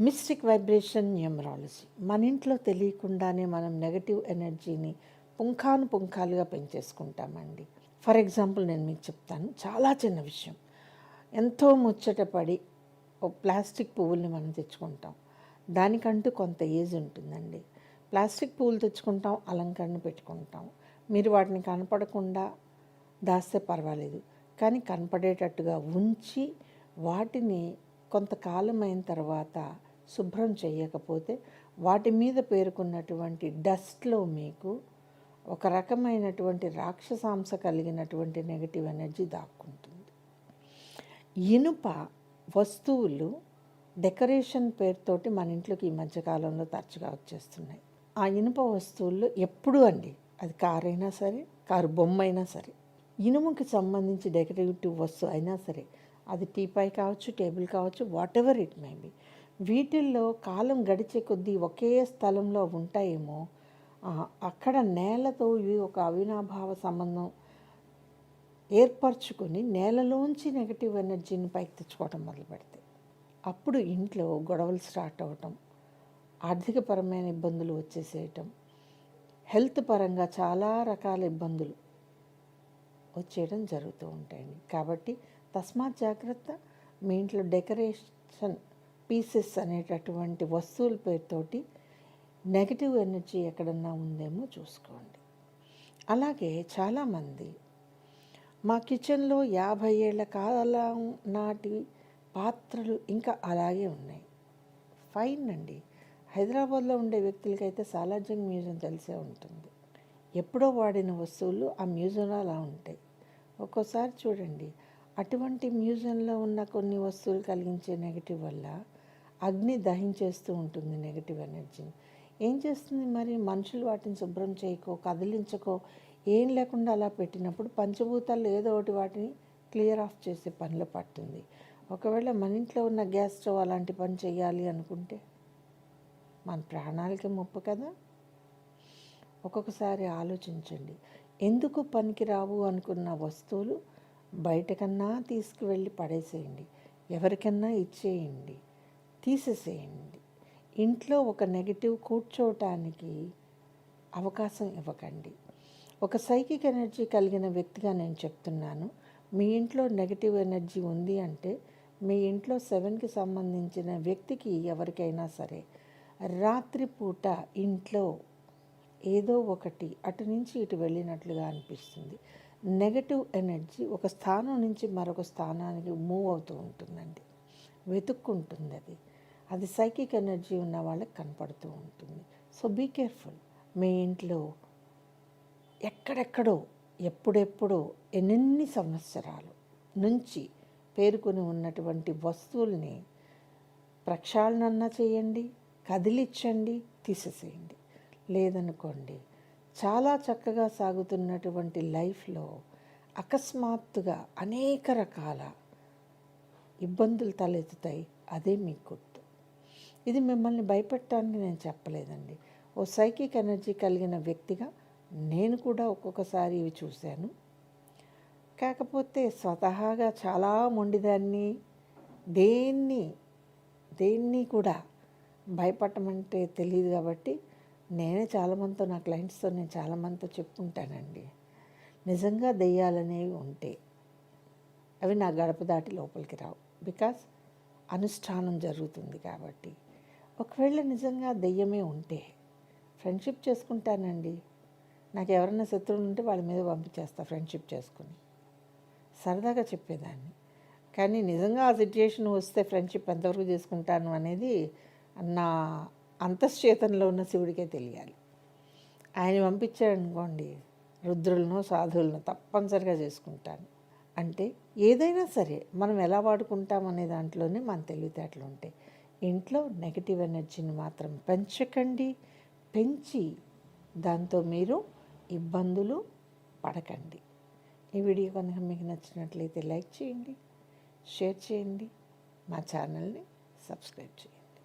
Mystic vibration numerology. మన ఇంట్లో తెలియకుండానే మనం నెగటివ్ ఎనర్జీని పుంఖాలుగా పెంచేసుకుంటామండి. ఫర్ ఎగ్జాంపుల్ నేను మీకు చెప్తాను, చాలా చిన్న విషయం. ఎంతో ముచ్చటపడి ఓ ప్లాస్టిక్ పువ్వుల్ని మనం తెచ్చుకుంటాం. దానికంటూ కొంత ఏజ్ ఉంటుందండి. ప్లాస్టిక్ పువ్వులు తెచ్చుకుంటాం, అలంకరణ పెట్టుకుంటాం. మీరు వాటిని కనపడకుండా దాస్తే పర్వాలేదు, కానీ కనపడేటట్టుగా ఉంచి వాటిని కొంతకాలం అయిన తర్వాత శుభ్రం చేయకపోతే వాటి మీద పేరుకున్నటువంటి డస్ట్లో మీకు ఒక రకమైనటువంటి రాక్షసాంశ కలిగినటువంటి నెగటివ్ ఎనర్జీ దాక్కుంటుంది. ఇనుప వస్తువులు డెకరేషన్ పేరుతోటి మన ఇంట్లోకి ఈ మధ్యకాలంలో తరచుగా వచ్చేస్తున్నాయి. ఆ ఇనుప వస్తువుల్లో ఎప్పుడూ అండి, అది కారు అయినా సరే, కారు బొమ్మ అయినా సరే, ఇనుముకి సంబంధించి డెకరేటివ్ వస్తువు అయినా సరే, అది టీపాయ్ కావచ్చు, టేబుల్ కావచ్చు, what ever it may be, వీటిల్లో కాలం గడిచే కొద్దీ ఒకే స్థలంలో ఉంటాయేమో, అక్కడ నేలతో ఇవి ఒక అవినాభావ సంబంధం ఏర్పరచుకొని నేలలోంచి నెగటివ్ ఎనర్జీని పైకి తెచ్చుకోవటం మొదలు పెడతాయి. అప్పుడు ఇంట్లో గొడవలు స్టార్ట్ అవ్వటం, ఆర్థికపరమైన ఇబ్బందులు వచ్చేసేయటం, హెల్త్ పరంగా చాలా రకాల ఇబ్బందులు వచ్చేయడం జరుగుతూ ఉంటాయండి. కాబట్టి తస్మాత్ జాగ్రత్త. మీ ఇంట్లో డెకరేషన్ పీసెస్ అనేటటువంటి వస్తువుల పేరుతోటి నెగటివ్ ఎనర్జీ ఎక్కడన్నా ఉందేమో చూసుకోండి. అలాగే చాలామంది మా కిచెన్లో 50 ఏళ్ల కాలం నాటి పాత్రలు ఇంకా అలాగే ఉన్నాయి. ఫైన్ అండి. హైదరాబాద్లో ఉండే వ్యక్తులకైతే సాలార్జంగ్ మ్యూజియం తెలిసే ఉంటుంది. ఎప్పుడో వాడిన వస్తువులు ఆ మ్యూజియంలో అలా ఉంటాయి. ఒక్కోసారి చూడండి, అటువంటి మ్యూజియంలో ఉన్న కొన్ని వస్తువులు కలిగించే నెగటివ్ వల్ల అగ్ని దహించేస్తూ ఉంటుంది నెగటివ్ ఎనర్జీని. ఏం చేస్తుంది మరి? మనుషులు వాటిని శుభ్రం చేయకో, కదిలించకో, ఏం లేకుండా అలా పెట్టినప్పుడు పంచభూతాలు ఏదో ఒకటి వాటిని క్లియర్ ఆఫ్ చేసే పనిలో పట్టింది. ఒకవేళ మన ఇంట్లో ఉన్న గ్యాస్ స్టవ్ అలాంటి పని చేయాలి అనుకుంటే మన ప్రాణాలకి ముప్పు కదా. ఒక్కొక్కసారి ఆలోచించండి, ఎందుకు పనికిరావు అనుకున్న వస్తువులు బయటకన్నా తీసుకువెళ్ళి పడేసేయండి, ఎవరికన్నా ఇచ్చేయండి, తీసేసేయండి. ఇంట్లో ఒక నెగటివ్ కూర్చోవటానికి అవకాశం ఇవ్వకండి. ఒక సైకిక్ ఎనర్జీ కలిగిన వ్యక్తిగా నేను చెప్తున్నాను, మీ ఇంట్లో నెగటివ్ ఎనర్జీ ఉంది అంటే మీ ఇంట్లో 7కి సంబంధించిన వ్యక్తికి ఎవరికైనా సరే రాత్రిపూట ఇంట్లో ఏదో ఒకటి అటు నుంచి ఇటు వెళ్ళినట్లుగా అనిపిస్తుంది. నెగటివ్ ఎనర్జీ ఒక స్థానం నుంచి మరొక స్థానానికి మూవ్ అవుతూ ఉంటుందండి, వెతుక్కుంటుంది. అది సైకిక్ ఎనర్జీ ఉన్న వాళ్ళకి కనపడుతూ ఉంటుంది. So be careful. మీ ఇంట్లో ఎక్కడెక్కడో ఎప్పుడెప్పుడో ఎన్నెన్ని సంవత్సరాలు నుంచి పేరుకొని ఉన్నటువంటి వస్తువుల్ని ప్రక్షాళన చేయండి, కదిలించండి, తీసేసేయండి. లేదనుకోండి, చాలా చక్కగా సాగుతున్నటువంటి లైఫ్లో అకస్మాత్తుగా అనేక రకాల ఇబ్బందులు తలెత్తుతాయి. అదే మీకు గుర్తు. ఇది మిమ్మల్ని భయపెట్టడానికి నేను చెప్పలేదండి. ఓ సైకిక్ ఎనర్జీ కలిగిన వ్యక్తిగా నేను కూడా ఒక్కొక్కసారి ఇవి చూశాను. కాకపోతే స్వతహాగా చాలా మొండిదాన్ని, దేన్ని కూడా భయపడమంటే తెలియదు. కాబట్టి నేనే చాలామందితో, నా క్లయింట్స్తో నేను చాలామందితో చెప్పుకుంటానండి, నిజంగా దెయ్యాలనేవి ఉంటే అవి నా గడప దాటి లోపలికి రావు. బికాస్ అనుష్ఠానం జరుగుతుంది కాబట్టి. ఒకవేళ నిజంగా దెయ్యమే ఉంటే ఫ్రెండ్షిప్ చేసుకుంటానండి. నాకు ఎవరైనా శత్రువులు ఉంటే వాళ్ళ మీద పంపించేస్తా ఫ్రెండ్షిప్ చేసుకుని, సరదాగా చెప్పేదాన్ని. కానీ నిజంగా ఆ సిచ్యుయేషన్ వస్తే ఫ్రెండ్షిప్ ఎంతవరకు చేసుకుంటాను అనేది నా అంతశ్చేతనలో ఉన్న శివుడికే తెలియాలి. ఆయన పంపించాడనుకోండి, రుద్రులను సాధువులను తప్పనిసరిగా చేసుకుంటాను. అంటే ఏదైనా సరే మనం ఎలా వాడుకుంటాం అనే దాంట్లోనే మన తెలివితేటలు ఉంటాయి. ఇంట్లో నెగటివ్ ఎనర్జీని మాత్రం పెంచకండి. పెంచి దాంతో మీరు ఇబ్బందులు పడకండి. ఈ వీడియో కనుక మీకు నచ్చినట్లయితే లైక్ చేయండి, షేర్ చేయండి, మా ఛానల్ని సబ్స్క్రైబ్ చేయండి.